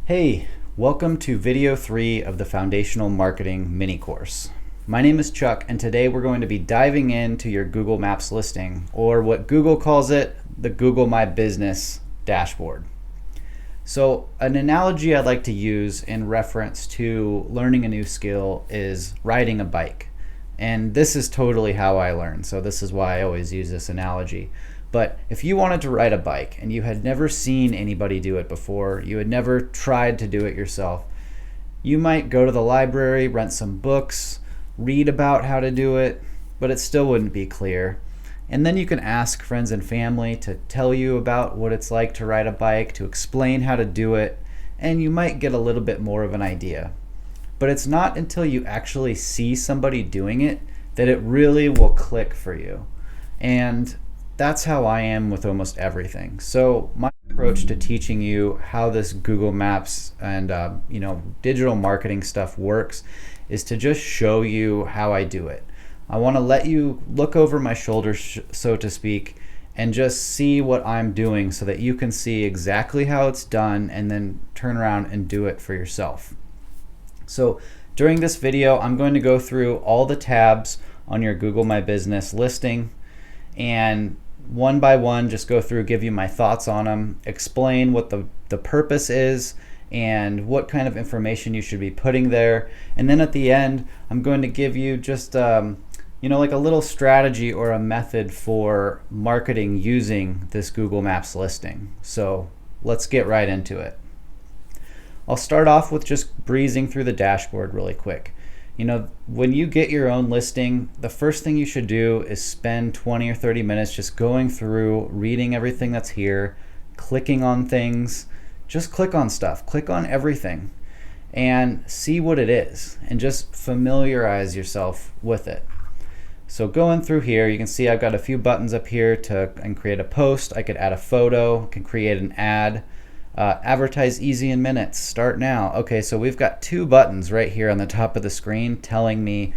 Hey, welcome to video 3 of the Foundational Marketing mini course. My name is Chuck, and today we're going to be diving into your Google Maps listing, or what Google calls it, the Google My Business dashboard. So an analogy I'd like to use in reference to learning a new skill is riding a bike. And this is totally how I learn, so this is why I always use this analogy. But if you wanted to ride a bike and you had never seen anybody do it before, you had never tried to do it yourself, you might go to the library, rent some books, read about how to do it, but it still wouldn't be clear. And then you can ask friends and family to tell you about what it's like to ride a bike, to explain how to do it, and you might get a little bit more of an idea. But it's not until you actually see somebody doing it that it really will click for you. And that's how I am with almost everything. So my approach to teaching you how this Google Maps and digital marketing stuff works is to just show you how I do it. I want to let you look over my shoulder, so to speak, and just see what I'm doing so that you can see exactly how it's done and then turn around and do it for yourself. So during this video, I'm going to go through all the tabs on your Google My Business listing and one by one just go through, give you my thoughts on them, explain what the purpose is and what kind of information you should be putting there. And then at the end, I'm going to give you just like a little strategy or a method for marketing using this Google Maps listing. So let's get right into it. I'll start off with just breezing through the dashboard really quick. When you get your own listing, the first thing you should do is spend 20 or 30 minutes just going through, reading everything that's here, clicking on things. Just click on stuff, click on everything, and see what it is, and just familiarize yourself with it. So going through here, you can see I've got a few buttons up here and create a post. I could add a photo, can create an ad. Advertise easy in minutes, start now. Okay, so we've got two buttons right here on the top of the screen telling me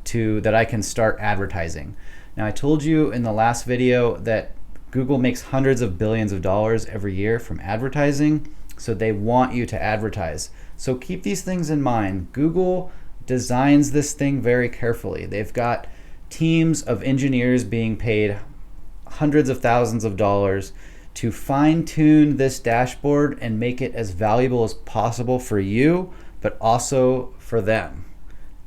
that I can start advertising. Now I told you in the last video that Google makes hundreds of billions of dollars every year from advertising, so they want you to advertise. So keep these things in mind. Google designs this thing very carefully. They've got teams of engineers being paid hundreds of thousands of dollars to fine-tune this dashboard and make it as valuable as possible for you, but also for them.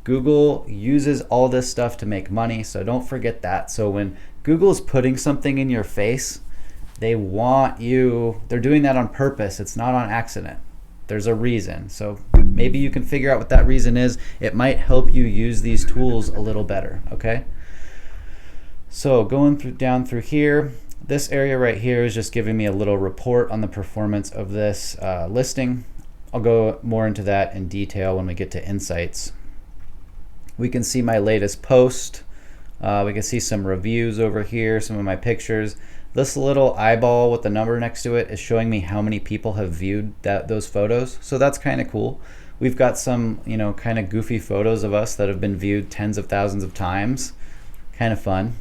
Google uses all this stuff to make money, so don't forget that. So when Google is putting something in your face, they're doing that on purpose. It's not on accident. There's a reason. So maybe you can figure out what that reason is. It might help you use these tools a little better, okay? So going down through here, this area right here is just giving me a little report on the performance of this listing. I'll go more into that in detail when we get to insights. We can see my latest post. We can see some reviews over here, some of my pictures. This little eyeball with the number next to it is showing me how many people have viewed those photos. So that's kind of cool. We've got some, kind of goofy photos of us that have been viewed tens of thousands of times. Kind of fun.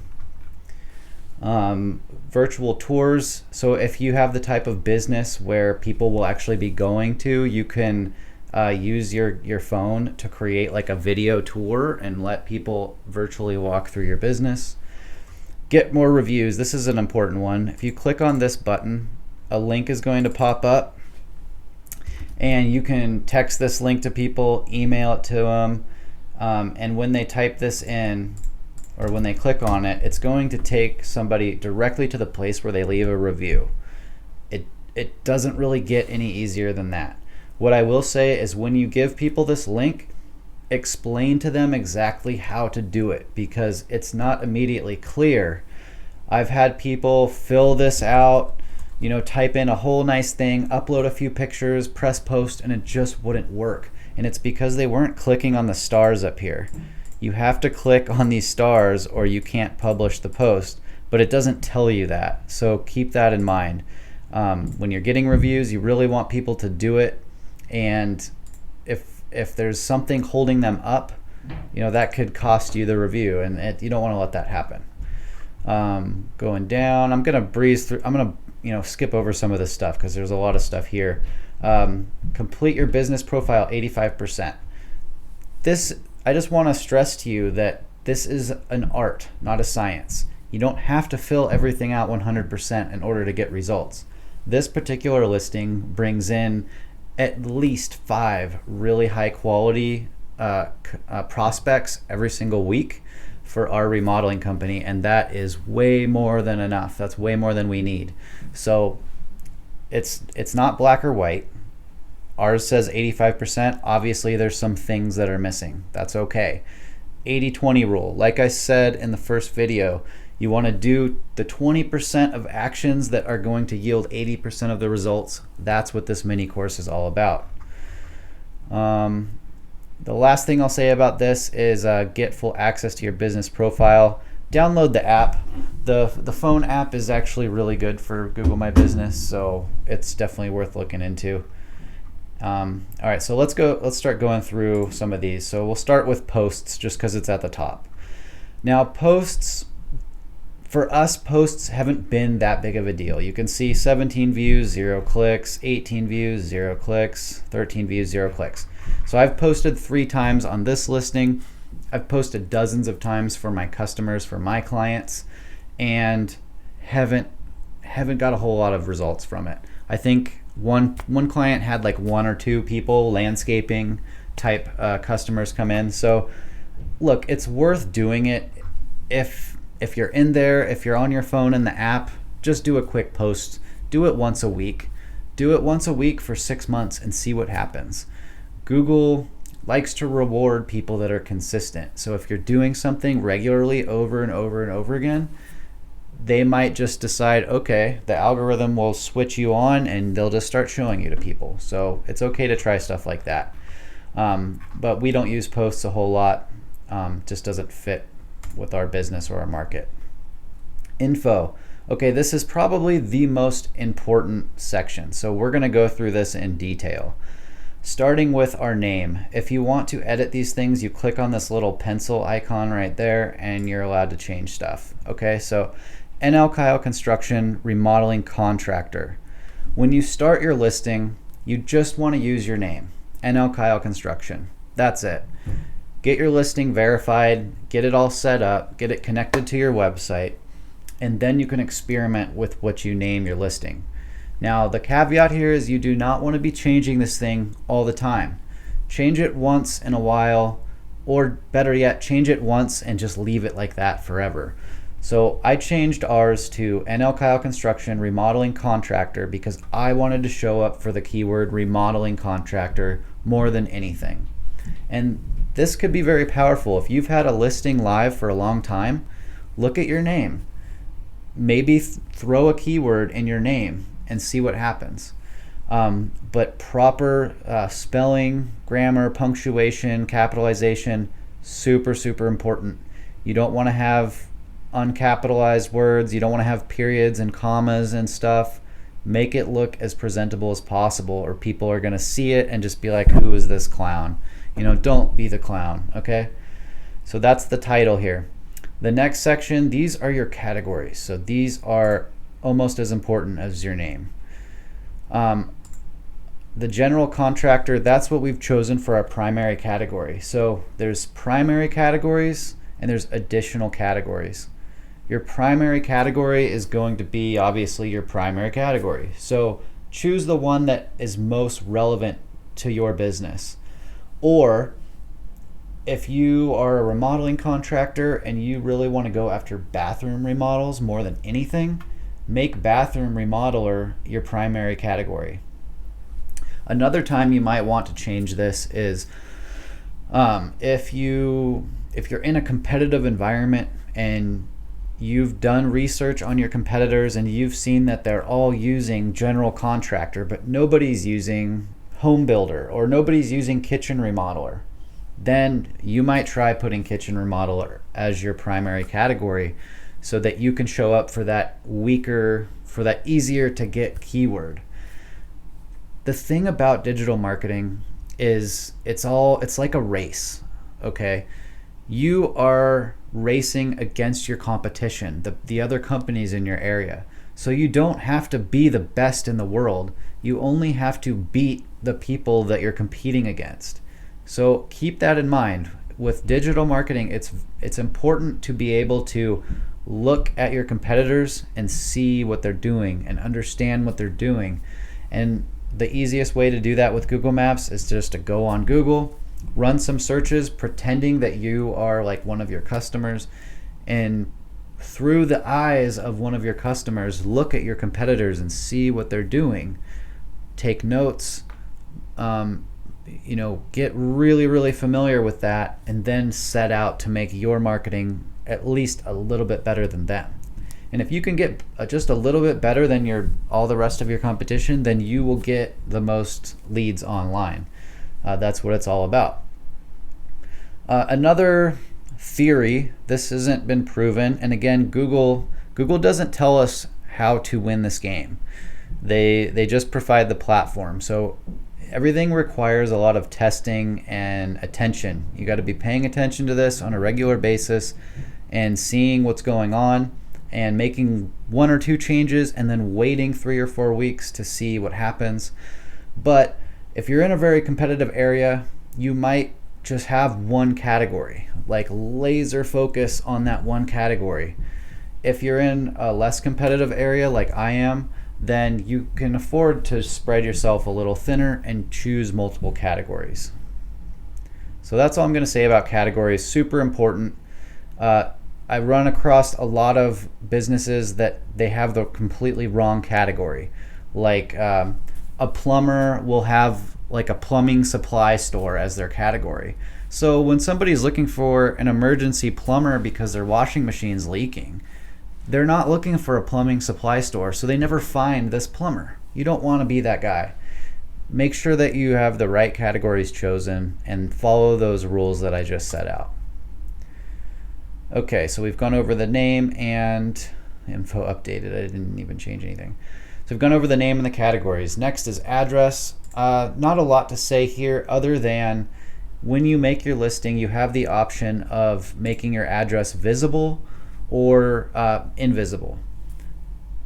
Virtual tours. So if you have the type of business where people will actually be going to, you can use your phone to create like a video tour and let people virtually walk through your business. Get more reviews. This is an important one. If you click on this button, a link is going to pop up and you can text this link to people, email it to them, and when they type this in, or when they click on it, it's going to take somebody directly to the place where they leave a review. It doesn't really get any easier than that. What I will say is when you give people this link, explain to them exactly how to do it because it's not immediately clear. I've had people fill this out, type in a whole nice thing, upload a few pictures, press post, and it just wouldn't work. And it's because they weren't clicking on the stars up here. You have to click on these stars or you can't publish the post, but it doesn't tell you that. So keep that in mind. When you're getting reviews, you really want people to do it. And if there's something holding them up, that could cost you the review, and you don't want to let that happen. Going down, I'm going to breeze through. I'm going to skip over some of this stuff because there's a lot of stuff here. Complete your business profile 85%. I just want to stress to you that this is an art, not a science. You don't have to fill everything out 100% in order to get results. This particular listing brings in at least 5 really high quality prospects every single week for our remodeling company, and that is way more than enough. That's way more than we need. So it's not black or white. Ours says 85%. Obviously there's some things that are missing. That's okay. 80-20 rule. Like I said in the first video, you want to do the 20% of actions that are going to yield 80% of the results. That's what this mini course is all about. The last thing I'll say about this is get full access to your business profile. Download the app. The phone app is actually really good for Google My Business, so it's definitely worth looking into. All right, so let's start going through some of these. So we'll start with posts just because it's at the top. Now posts, for us, posts haven't been that big of a deal. You can see 17 views, 0 clicks, 18 views, 0 clicks, 13 views, 0 clicks. So I've posted 3 times on this listing. I've posted dozens of times for my customers, for my clients, and haven't got a whole lot of results from it. I think one client had like 1 or 2 people, landscaping type customers come in. So look, it's worth doing it. If you're in there, if you're on your phone in the app, just do a quick post. Do it once a week. Do it once a week for 6 months and see what happens. Google likes to reward people that are consistent. So if you're doing something regularly over and over and over again, they might just decide, okay, the algorithm will switch you on and they'll just start showing you to people. So it's okay to try stuff like that. But we don't use posts a whole lot. Just doesn't fit with our business or our market. Info. Okay, this is probably the most important section. So we're going to go through this in detail. Starting with our name. If you want to edit these things, you click on this little pencil icon right there and you're allowed to change stuff. Okay, so NL Kyle Construction Remodeling Contractor. When you start your listing, you just want to use your name, NL Kyle Construction. That's it. Get your listing verified, get it all set up, get it connected to your website, and then you can experiment with what you name your listing. Now, the caveat here is you do not want to be changing this thing all the time. Change it once in a while, or better yet, change it once and just leave it like that forever. So I changed ours to NL Kyle Construction Remodeling Contractor because I wanted to show up for the keyword remodeling contractor more than anything. And this could be very powerful. If you've had a listing live for a long time, look at your name. Maybe throw a keyword in your name and see what happens. But proper spelling, grammar, punctuation, capitalization, super, super important. You don't want to have uncapitalized words. You don't want to have periods and commas and stuff. Make it look as presentable as possible, or people are going to see it and just be like, who is this clown? You know, don't be the clown, okay? So that's the title here. The next section, these are your categories. So these are almost as important as your name. The general contractor, that's what we've chosen for our primary category. So there's primary categories and there's additional categories. Your primary category is going to be obviously your primary category. So choose the one that is most relevant to your business. Or if you are a remodeling contractor and you really want to go after bathroom remodels more than anything, make bathroom remodeler your primary category. Another time you might want to change this is if you're in a competitive environment and you've done research on your competitors and you've seen that they're all using general contractor, but nobody's using home builder or nobody's using kitchen remodeler, then you might try putting kitchen remodeler as your primary category so that you can show up for that weaker, for that easier to get keyword. The thing about digital marketing is it's like a race, okay? You are racing against your competition, the other companies in your area. So you don't have to be the best in the world You only have to beat the people that you're competing against. So keep that in mind. With digital marketing, it's important to be able to look at your competitors and see what they're doing and understand what they're doing. And the easiest way to do that with Google Maps is just to go on Google, run some searches pretending that you are like one of your customers, and through the eyes of one of your customers, look at your competitors and see what they're doing. Take notes, get really familiar with that, and then set out to make your marketing at least a little bit better than them. And if you can get just a little bit better than all the rest of your competition, then you will get the most leads online. That's what it's all about. Another theory, this hasn't been proven, and again, Google doesn't tell us how to win this game. They just provide the platform. So everything requires a lot of testing and attention. You got to be paying attention to this on a regular basis and seeing what's going on and making 1 or 2 changes and then waiting 3 or 4 weeks to see what happens. But if you're in a very competitive area, you might just have one category, like laser focus on that one category. If you're in a less competitive area like I am, then you can afford to spread yourself a little thinner and choose multiple categories. So that's all I'm going to say about categories. Super important. I run across a lot of businesses that they have the completely wrong category. Like a plumber will have like a plumbing supply store as their category. So when somebody's looking for an emergency plumber because their washing machine's leaking, they're not looking for a plumbing supply store, so they never find this plumber. You don't want to be that guy. Make sure that you have the right categories chosen and follow those rules that I just set out. Okay, so we've gone over the name and info updated. I didn't even change anything. So we've gone over the name and the categories. Next is address. Not a lot to say here other than when you make your listing, you have the option of making your address visible or invisible.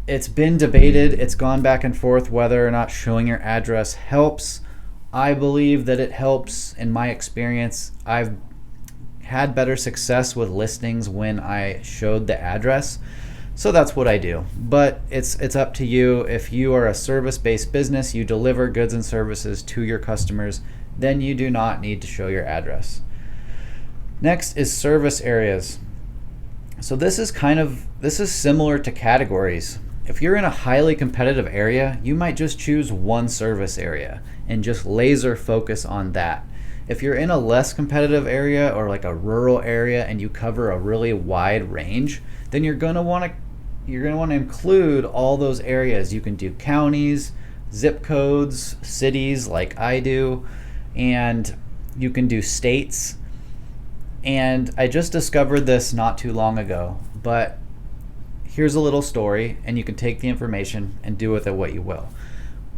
It's been debated. It's gone back and forth whether or not showing your address helps. I believe that it helps. In my experience, I've had better success with listings when I showed the address. So that's what I do. But it's up to you. If you are a service-based business, you deliver goods and services to your customers, then you do not need to show your address. Next is service areas. So this is similar to categories. If you're in a highly competitive area, you might just choose one service area and just laser focus on that. If you're in a less competitive area or like a rural area and you cover a really wide range, then you're going to want to include all those areas. You can do counties, zip codes, cities like I do, and you can do states. And I just discovered this not too long ago, but here's a little story, and you can take the information and do with it what you will.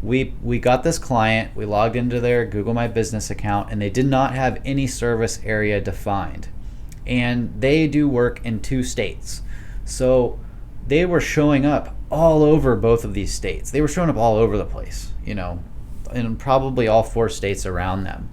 We got this client, we logged into their Google My Business account, and they did not have any service area defined. And they do work in 2 states. So they were showing up all over both of these states. They were showing up all over the place, in probably all 4 states around them.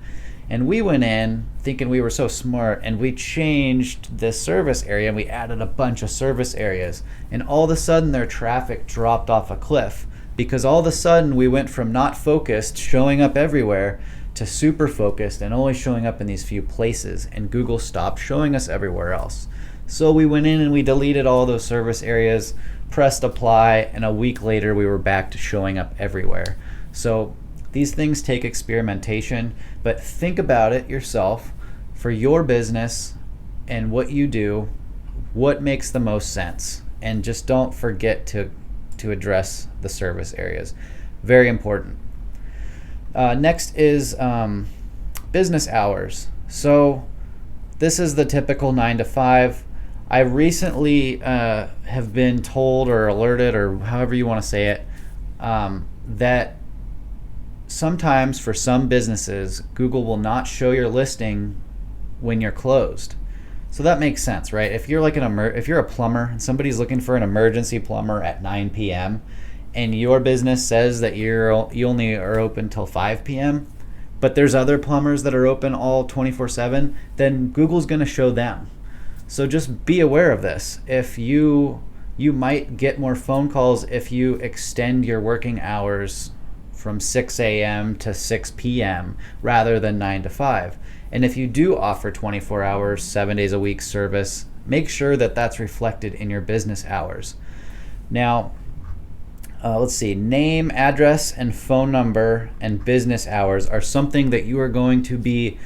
And we went in thinking we were so smart, and we changed this service area and we added a bunch of service areas. And all of a sudden their traffic dropped off a cliff, because all of a sudden we went from not focused, showing up everywhere, to super focused and only showing up in these few places. And Google stopped showing us everywhere else. So we went in and we deleted all those service areas, pressed apply, and a week later we were back to showing up everywhere. So these things take experimentation, but think about it yourself for your business and what you do, what makes the most sense. And just don't forget to address the service areas. Very important. Next is business hours. So this is the typical 9 to 5. I recently have been told or alerted, or however you want to say it, that sometimes for some businesses, Google will not show your listing when you're closed. So that makes sense, right? If you're like if you're a plumber and somebody's looking for an emergency plumber at 9 p.m. and your business says that you only are open till 5 p.m., but there's other plumbers that are open all 24/7, then Google's going to show them. So just be aware of this. If you might get more phone calls if you extend your working hours from 6 a.m. to 6 p.m. rather than 9 to 5. And if you do offer 24 hours, 7 days a week service, make sure that that's reflected in your business hours. Now, let's see, name, address, and phone number and business hours are something that you are going to be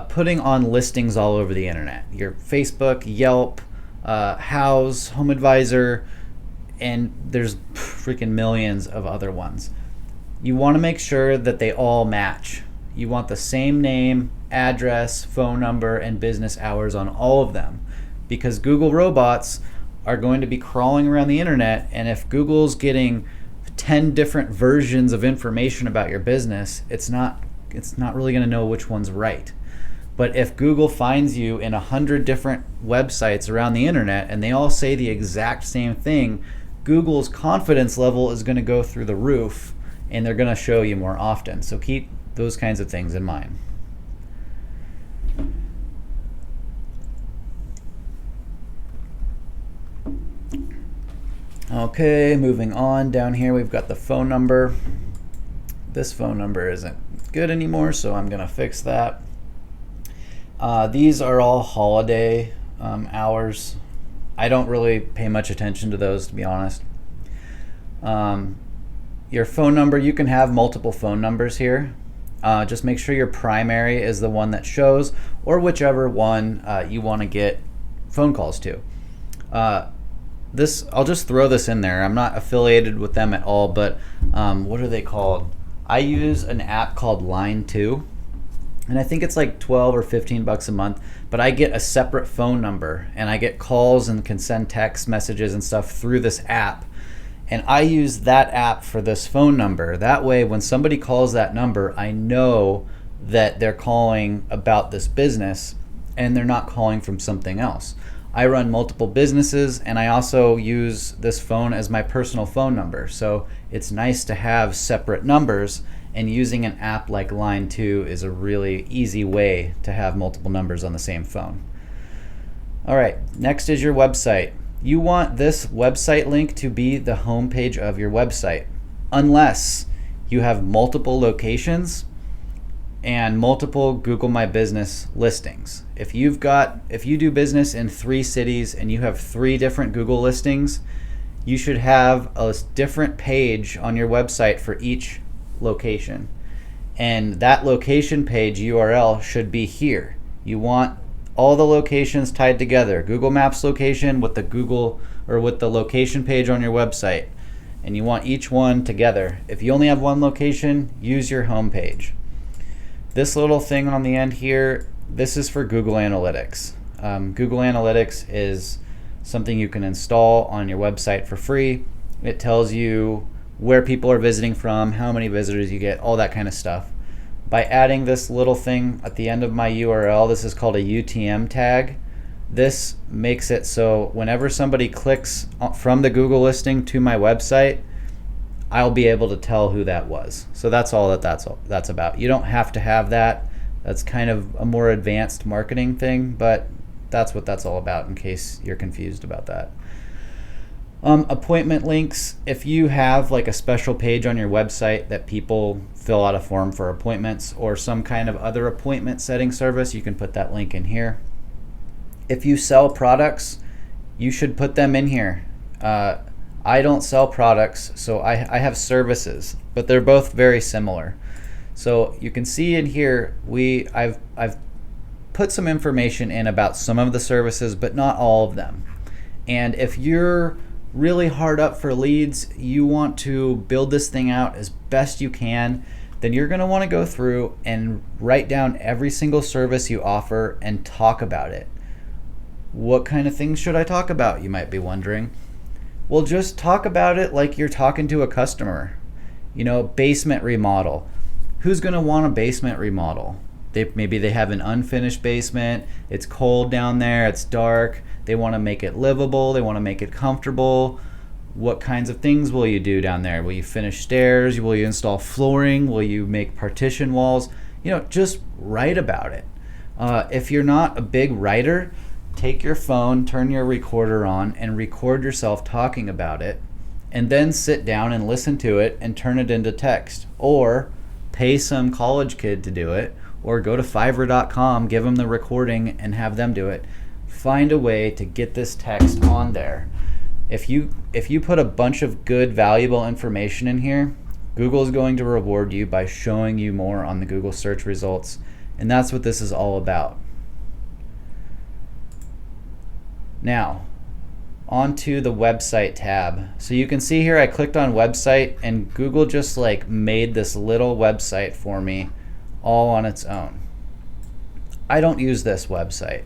putting on listings all over the internet. Your Facebook, Yelp, Houzz, Home Advisor, and there's freaking millions of other ones. You want to make sure that they all match. You want the same name, address, phone number, and business hours on all of them, because Google robots are going to be crawling around the internet, and if Google's getting 10 different versions of information about your business, it's not really going to know which one's right. But if Google finds you in 100 different websites around the internet and they all say the exact same thing, Google's confidence level is going to go through the roof, and they're going to show you more often. So keep those kinds of things in mind. Okay, moving on. Down here we've got the phone number. This phone number isn't good anymore, so I'm going to fix that. These are all holiday hours. I don't really pay much attention to those, to be honest. Your phone number, you can have multiple phone numbers here. Just make sure your primary is the one that shows, or whichever one you want to get phone calls to. I'll just throw this in there. I'm not affiliated with them at all, but what are they called? I use an app called Line 2, and I think it's like 12 or 15 bucks a month, but I get a separate phone number, and I get calls and can send text messages and stuff through this app. And I use that app for this phone number. That way, when somebody calls that number, I know that they're calling about this business and they're not calling from something else. I run multiple businesses, and I also use this phone as my personal phone number. So it's nice to have separate numbers, and using an app like Line 2 is a really easy way to have multiple numbers on the same phone. All right, next is your website. You want this website link to be the home page of your website, unless you have multiple locations and multiple Google My Business listings. If you do business in 3 cities and you have 3 different Google listings, you should have a different page on your website for each location. And that location page URL should be here. You want all the locations tied together. Google Maps location with the Google or with the location page on your website. And you want each one together. If you only have one location, use your home page. This little thing on the end here, this is for Google Analytics. Google Analytics is something you can install on your website for free. It tells you where people are visiting from, how many visitors you get, all that kind of stuff. By adding this little thing at the end of my URL, this is called a UTM tag. This makes it so whenever somebody clicks from the Google listing to my website, I'll be able to tell who that was. So that's all that's about. You don't have to have that. That's kind of a more advanced marketing thing, but that's what that's all about in case you're confused about that. Appointment links. If you have like a special page on your website that people fill out a form for appointments or some kind of other appointment setting service, you can put that link in here. If you sell products, you should put them in here. I don't sell products, so I have services, but they're both very similar. So you can see in here, I've put some information in about some of the services, but not all of them. And if you're really hard up for leads, you want to build this thing out as best you can, then you're going to want to go through and write down every single service you offer and talk about it. What kind of things should I talk about, you might be wondering? Well, just talk about it like you're talking to a customer. Basement remodel. Who's going to want a basement remodel? Maybe they have an unfinished basement, it's cold down there, it's dark, they want to make it livable, they want to make it comfortable. What kinds of things will you do down there? Will you finish stairs? Will you install flooring? Will you make partition walls? Just write about it. If you're not a big writer, take your phone, turn your recorder on, and record yourself talking about it, and then sit down and listen to it and turn it into text. Or pay some college kid to do it, or go to Fiverr.com, give them the recording, and have them do it. Find a way to get this text on there. If you put a bunch of good, valuable information in here, Google is going to reward you by showing you more on the Google search results, and that's what this is all about. Now, onto the website tab. So you can see here I clicked on website, and Google just made this little website for me all on its own. I don't use this website.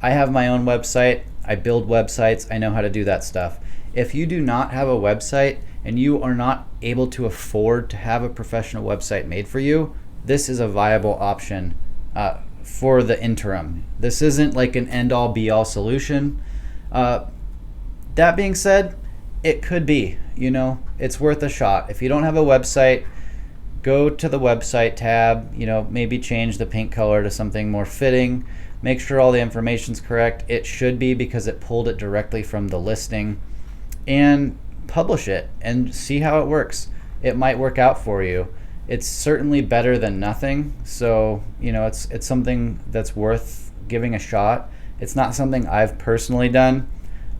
I have my own website. I build websites. I know how to do that stuff. If you do not have a website and you are not able to afford to have a professional website made for you, this is a viable option for the interim. This isn't like an end-all be-all solution. That being said, it could be, it's worth a shot. If you don't have a website, go to the website tab, maybe change the paint color to something more fitting. Make sure all the information's correct. It should be, because it pulled it directly from the listing. And publish it and see how it works. It might work out for you. It's certainly better than nothing. So, it's something that's worth giving a shot. It's not something I've personally done,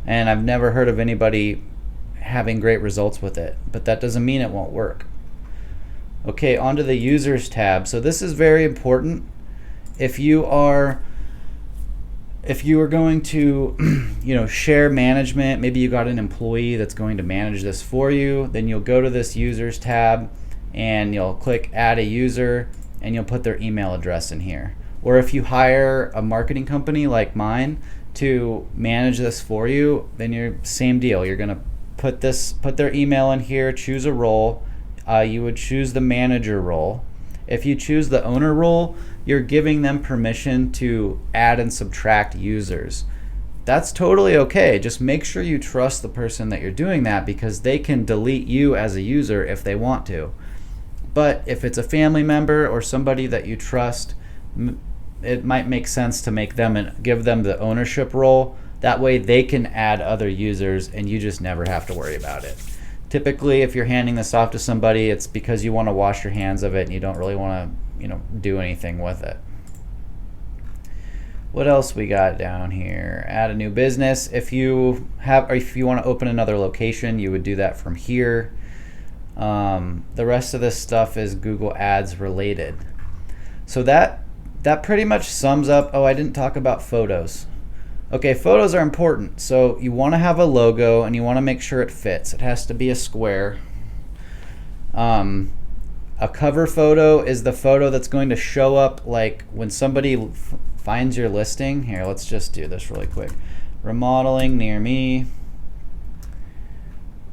and I've never heard of anybody having great results with it, but that doesn't mean it won't work. Okay, onto the users tab. So this is very important. If you are going to share management, maybe you got an employee that's going to manage this for you, then you'll go to this users tab and you'll click add a user, and you'll put their email address in here. Or if you hire a marketing company like mine to manage this for you, then you're same deal. You're gonna put their email in here, choose a role. You would choose the manager role. If you choose the owner role, you're giving them permission to add and subtract users. That's totally okay. Just make sure you trust the person that you're doing that, because they can delete you as a user if they want to. But if it's a family member or somebody that you trust, it might make sense to make them and give them the ownership role. That way they can add other users and you just never have to worry about it. Typically, if you're handing this off to somebody, it's because you want to wash your hands of it and you don't really want to, do anything with it. What else we got down here? Add a new business. If you want to open another location, you would do that from here. The rest of this stuff is Google Ads related. So that pretty much sums up. Oh, I didn't talk about photos. Okay, photos are important. So you want to have a logo and you want to make sure it fits. It has to be a square. A cover photo is the photo that's going to show up when somebody finds your listing. Here, let's just do this really quick. Remodeling near me.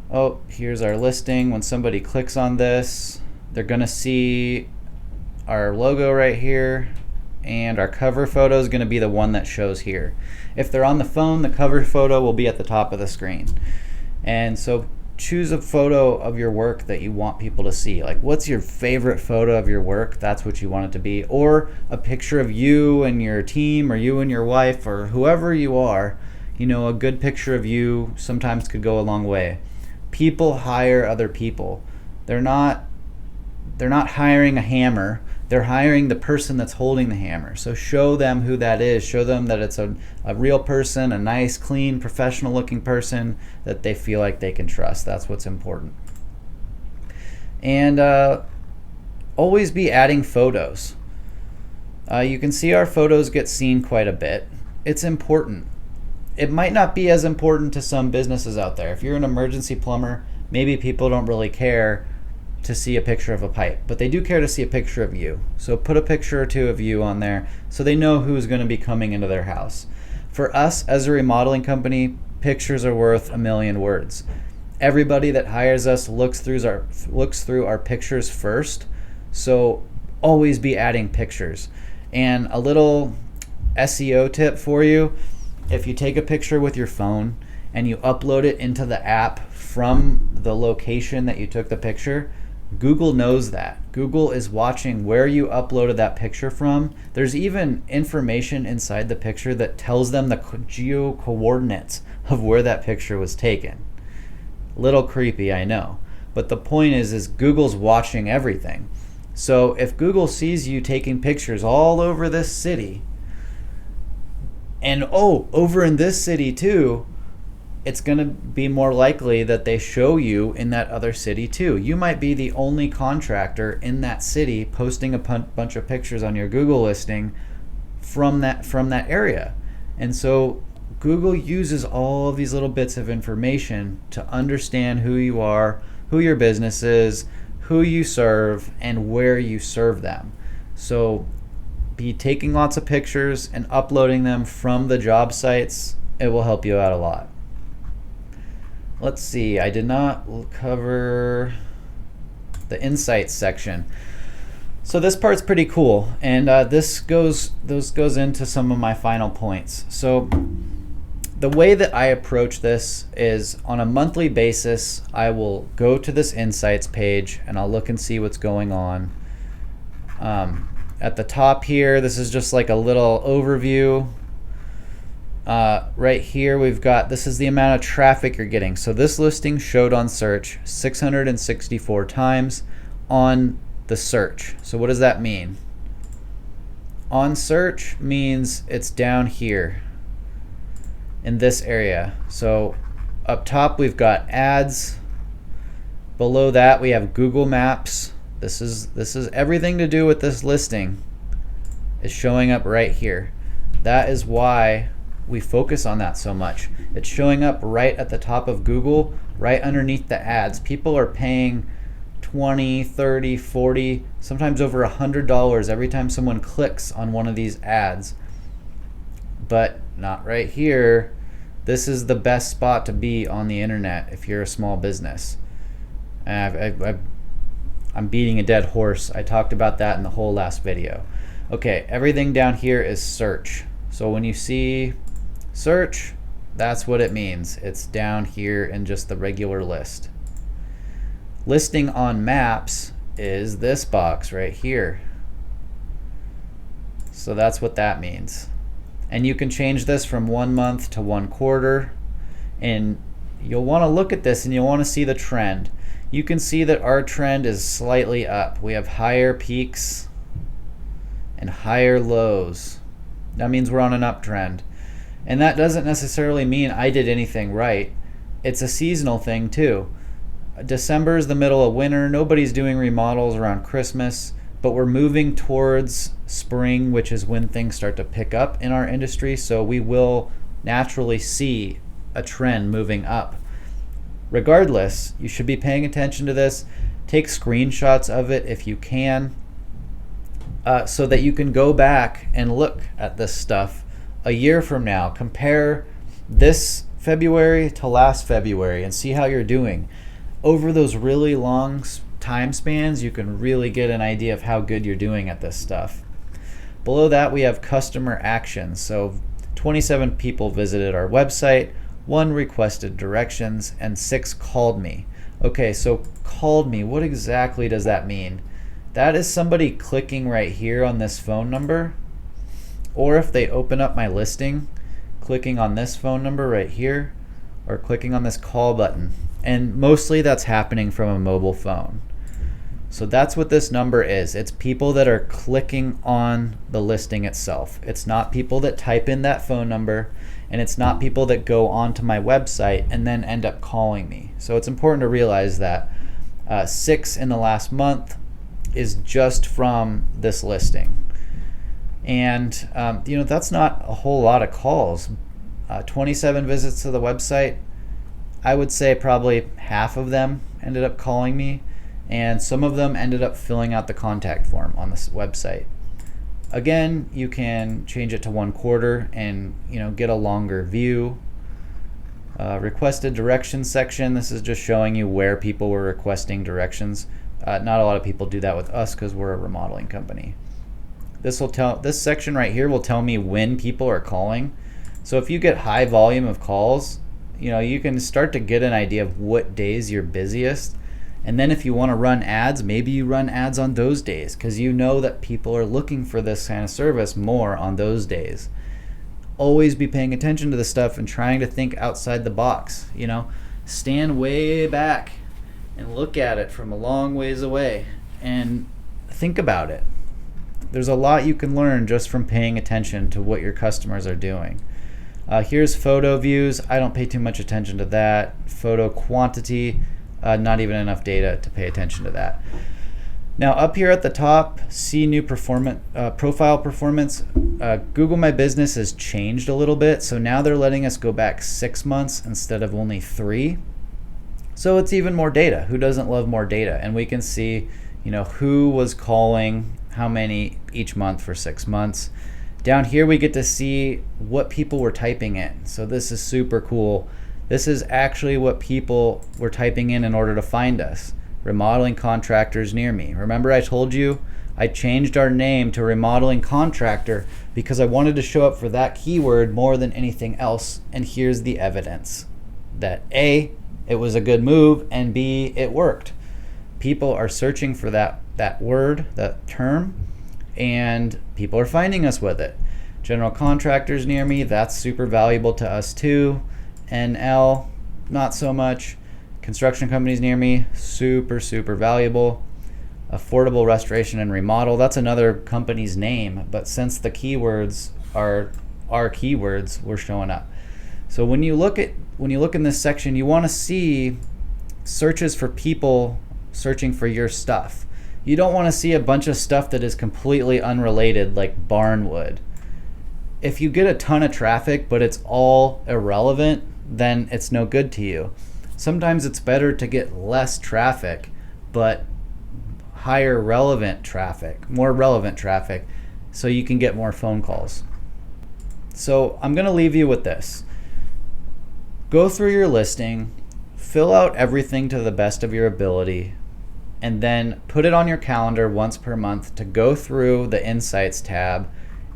Oh, here's our listing. When somebody clicks on this, they're going to see our logo right here. And our cover photo is going to be the one that shows here. If they're on the phone, the cover photo will be at the top of the screen. And so choose a photo of your work that you want people to see. What's your favorite photo of your work? That's what you want it to be. Or a picture of you and your team, or you and your wife, or whoever you are. A good picture of you sometimes could go a long way. People hire other people. They're not hiring a hammer. They're hiring the person that's holding the hammer. So show them who that is. Show them that it's a real person, a nice, clean, professional looking person that they feel like they can trust. That's what's important. And always be adding photos. You can see our photos get seen quite a bit. It's important. It might not be as important to some businesses out there. If you're an emergency plumber, maybe people don't really care to see a picture of a pipe, but they do care to see a picture of you. So put a picture or two of you on there so they know who's going to be coming into their house. For us as a remodeling company, pictures are worth a million words. Everybody that hires us looks through our pictures first. So always be adding pictures. And a little SEO tip for you: if you take a picture with your phone and you upload it into the app from the location that you took the picture, Google knows that. Google is watching where you uploaded that picture from. There's even information inside the picture that tells them the geo coordinates of where that picture was taken. Little creepy, I know. But the point is Google's watching everything. So if Google sees you taking pictures all over this city, and over in this city too, it's going to be more likely that they show you in that other city too. You might be the only contractor in that city posting a bunch of pictures on your Google listing from that area. And so Google uses all of these little bits of information to understand who you are, who your business is, who you serve, and where you serve them. So be taking lots of pictures and uploading them from the job sites. It will help you out a lot. Let's see, I did not cover the insights section. So this part's pretty cool, and this goes into some of my final points. So the way that I approach this is on a monthly basis, I will go to this insights page and I'll look and see what's going on. At the top here, this is just like a little overview. Right here we've got, this is the amount of traffic you're getting. So this listing showed on search 664 times on the search. So what does that mean? On search means it's down here in this area. So up top we've got ads. Below that we have Google Maps. This is everything to do with this listing is showing up right here. That is why we focus on that so much. It's showing up right at the top of Google, right underneath the ads. People are paying $20, $30, $40, sometimes over $100 every time someone clicks on one of these ads. But not right here. This is the best spot to be on the internet if you're a small business. I'm beating a dead horse. I talked about that in the whole last video. Okay, everything down here is search. So when you see search, that's what it means. It's down here in just the regular list. Listing on maps is this box right here. So that's what that means. And you can change this from 1 month to 1 quarter. And you'll want to look at this and you'll want to see the trend. You can see that our trend is slightly up. We have higher peaks and higher lows. That means we're on an uptrend. And that doesn't necessarily mean I did anything right. It's a seasonal thing too. December is the middle of winter. Nobody's doing remodels around Christmas, but we're moving towards spring, which is when things start to pick up in our industry. So we will naturally see a trend moving up. Regardless, you should be paying attention to this. Take screenshots of it if you can, so that you can go back and look at this stuff a year from now. Compare this February to last February and see how you're doing. Over those really long time spans, you can really get an idea of how good you're doing at this stuff. Below that, we have customer actions. So 27 people visited our website, 1 requested directions, and 6 called me. Okay, so called me, what exactly does that mean? That is somebody clicking right here on this phone number, or if they open up my listing, clicking on this phone number right here, or clicking on this call button. And mostly that's happening from a mobile phone. So that's what this number is. It's people that are clicking on the listing itself. It's not people that type in that phone number, and it's not people that go onto my website and then end up calling me. So it's important to realize that 6 in the last month is just from this listing. And that's not a whole lot of calls. 27 visits to the website, I would say probably half of them ended up calling me, and some of them ended up filling out the contact form on this website. Again, you can change it to 1 quarter and get a longer view. Requested directions section, this is just showing you where people were requesting directions. Not a lot of people do that with us because we're a remodeling company. This section right here will tell me when people are calling. So if you get high volume of calls, you can start to get an idea of what days you're busiest. And then if you want to run ads, maybe you run ads on those days because you know that people are looking for this kind of service more on those days. Always be paying attention to this stuff and trying to think outside the box. Stand way back and look at it from a long ways away and think about it. There's a lot you can learn just from paying attention to what your customers are doing. Here's photo views. I don't pay too much attention to that. Photo quantity, not even enough data to pay attention to that. Now up here at the top, see new profile performance. Google My Business has changed a little bit, so now they're letting us go back 6 months instead of only 3. So it's even more data. Who doesn't love more data? And we can see, who was calling, how many each month for 6 months. Down here we get to see what people were typing in. So this is super cool. This is actually what people were typing in order to find us. Remodeling contractors near me. Remember I told you I changed our name to Remodeling Contractor because I wanted to show up for that keyword more than anything else. And here's the evidence that A, it was a good move, and B, it worked. People are searching for that word, that term, and people are finding us with it. General contractors near me, that's super valuable to us too. NL, not so much. Construction companies near me, super, super valuable. Affordable restoration and remodel, that's another company's name, but since the keywords are our keywords, we're showing up. So when you look in this section, you want to see searches for people searching for your stuff. You don't want to see a bunch of stuff that is completely unrelated like barnwood. If you get a ton of traffic but it's all irrelevant, then it's no good to you. Sometimes it's better to get less traffic but higher relevant traffic, more relevant traffic, so you can get more phone calls. So I'm going to leave you with this. Go through your listing, fill out everything to the best of your ability, and then put it on your calendar once per month to go through the Insights tab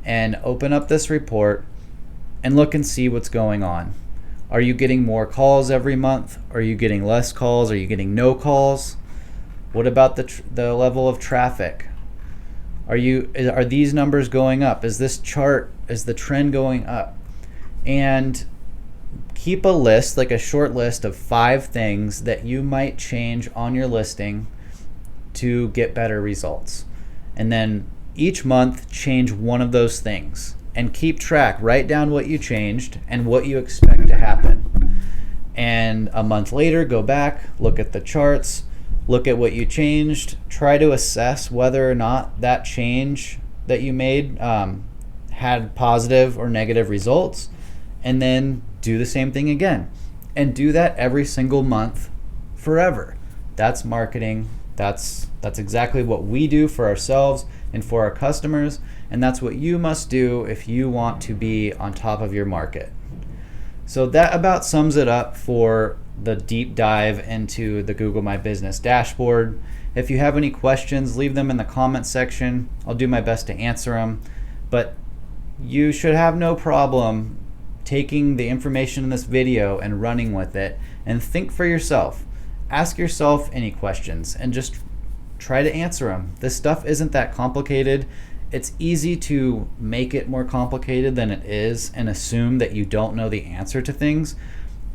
and open up this report and look and see what's going on. Are you getting more calls every month? Are you getting less calls? Are you getting no calls? What about the level of traffic? Are these numbers going up? Is the trend going up? And keep a list, like a short list of 5 things that you might change on your listing to get better results. And then each month change one of those things and keep track. Write down what you changed and what you expect to happen. And a month later, go back, look at the charts, look at what you changed, try to assess whether or not that change that you made had positive or negative results, and then do the same thing again. And do that every single month forever. That's marketing. That's exactly what we do for ourselves and for our customers, and that's what you must do if you want to be on top of your market. So that about sums it up for the deep dive into the Google My Business dashboard. If you have any questions, leave them in the comment section. I'll do my best to answer them, but you should have no problem taking the information in this video and running with it, and think for yourself. Ask yourself any questions and just try to answer them. This stuff isn't that complicated. It's easy to make it more complicated than it is and assume that you don't know the answer to things,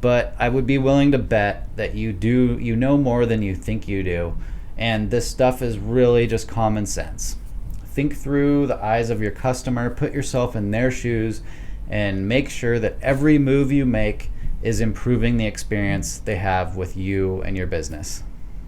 but I would be willing to bet that you know more than you think you do, and this stuff is really just common sense. Think through the eyes of your customer, put yourself in their shoes, and make sure that every move you make is improving the experience they have with you and your business.